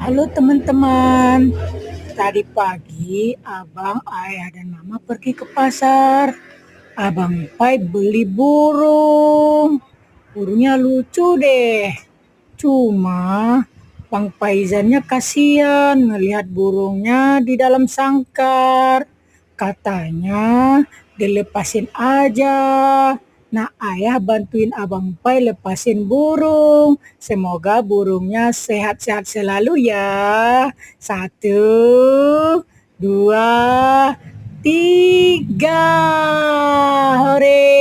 Halo teman-teman, tadi pagi abang, ayah, dan mama pergi ke pasar. Abang Pai beli burung. Burungnya lucu deh. Cuma Bang Paizannya kasihan ngelihat burungnya di dalam sangkar. Katanya dilepasin aja. Nah, ayah bantuin Abang Pai lepasin burung. Semoga burungnya sehat-sehat selalu ya. Satu, dua, tiga. Hore!